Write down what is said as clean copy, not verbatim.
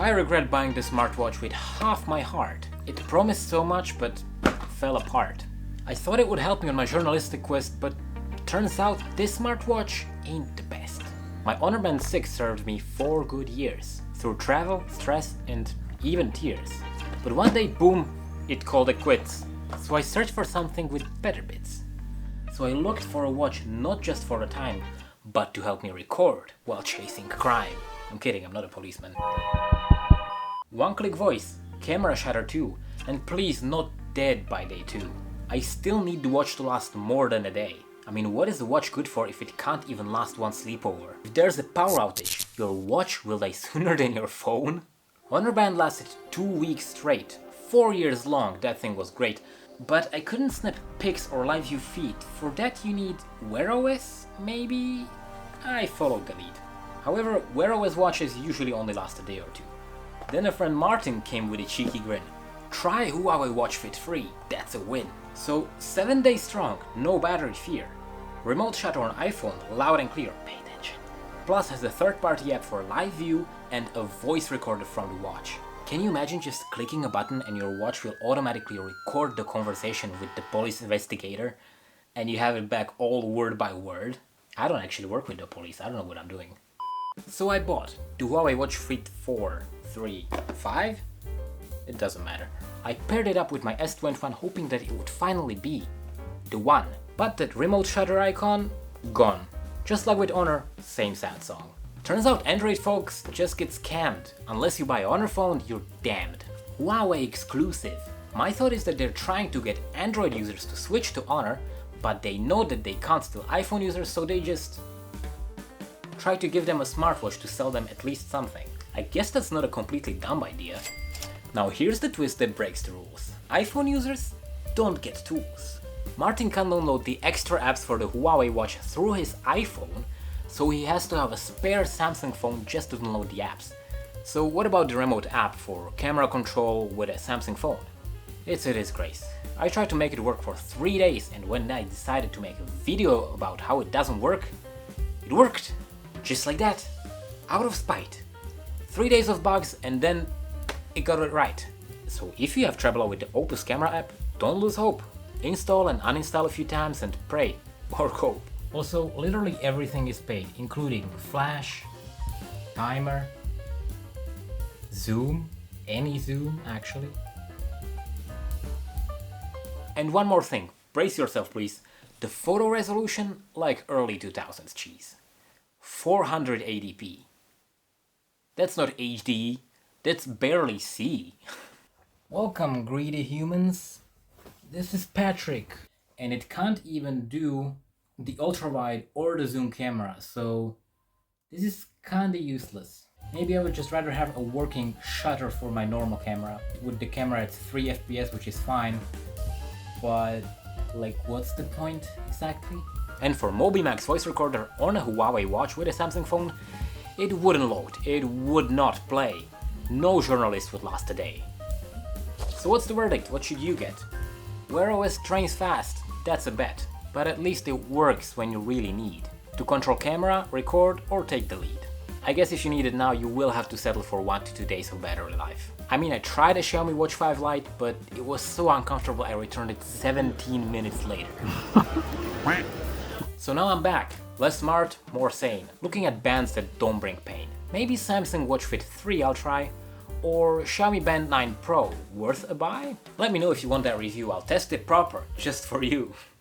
I regret buying the smartwatch with half my heart. It promised so much, but fell apart. I thought it would help me on my journalistic quest, but turns out this smartwatch ain't the best. My Honor Band 6 served me 4 good years, through travel, stress, and even tears. But one day, boom, it called it quits. So I searched for something with better bits. So I looked for a watch not just for the time, but to help me record while chasing crime. I'm kidding, I'm not a policeman. One-click voice, camera shutter 2, and please not dead by day 2. I still need the watch to last more than a day. I mean, what is the watch good for if it can't even last one sleepover? If there's a power outage, your watch will die sooner than your phone? Honor Band lasted 2 weeks straight. 4 years long, that thing was great. But I couldn't snap pics or live view feed. For that you need WearOS, maybe? I followed the lead. However, WearOS watches usually only last a day or two. Then a friend Martin came with a cheeky grin. Try Huawei Watch Fit free, that's a win. So 7 days strong, no battery fear. Remote shutter on iPhone, loud and clear, pay attention. Plus has a third-party app for live view and a voice recorder from the watch. Can you imagine just clicking a button and your watch will automatically record the conversation with the police investigator and you have it back all word by word? I don't actually work with the police, I don't know what I'm doing. So I bought the Huawei Watch Fit 4, 3, 5? It doesn't matter. I paired it up with my S21 hoping that it would finally be the one. But that remote shutter icon, gone. Just like with Honor, same sad song. Turns out Android folks just get scammed. Unless you buy an Honor phone, you're damned. Huawei exclusive. My thought is that they're trying to get Android users to switch to Honor, but they know that they can't steal iPhone users, so they just try to give them a smartwatch to sell them at least something. I guess that's not a completely dumb idea. Now here's the twist that breaks the rules. iPhone users don't get tools. Martin can download the extra apps for the Huawei watch through his iPhone, so he has to have a spare Samsung phone just to download the apps. So what about the remote app for camera control with a Samsung phone? It's a disgrace. I tried to make it work for 3 days, and when I decided to make a video about how it doesn't work, it worked! Just like that. Out of spite. 3 days of bugs and then it got it right. So if you have trouble with the Opus camera app, don't lose hope. Install and uninstall a few times and pray or hope. Also, literally everything is paid, including flash, timer, zoom, any zoom actually. And one more thing, brace yourself please, the photo resolution like early 2000s cheese. 480p. That's not HD, that's barely C. Welcome greedy humans. This is Patrick, and it can't even do the ultra-wide or the zoom camera, so this is kinda useless. Maybe I would just rather have a working shutter for my normal camera, with the camera at 3 FPS, which is fine, but like what's the point exactly? And for Mobimax voice recorder on a Huawei watch with a Samsung phone, it wouldn't load, it would not play. No journalist would last a day. So what's the verdict? What should you get? WearOS trains fast, that's a bet, but at least it works when you really need to control camera, record, or take the lead. I guess if you need it now, you will have to settle for 1 to 2 days of battery life. I mean, I tried a Xiaomi Watch 5 Lite, but it was so uncomfortable I returned it 17 minutes later. So now I'm back, less smart, more sane, looking at bands that don't bring pain. Maybe Samsung Watch Fit 3 I'll try, or Xiaomi Band 9 Pro, worth a buy? Let me know if you want that review, I'll test it proper, just for you.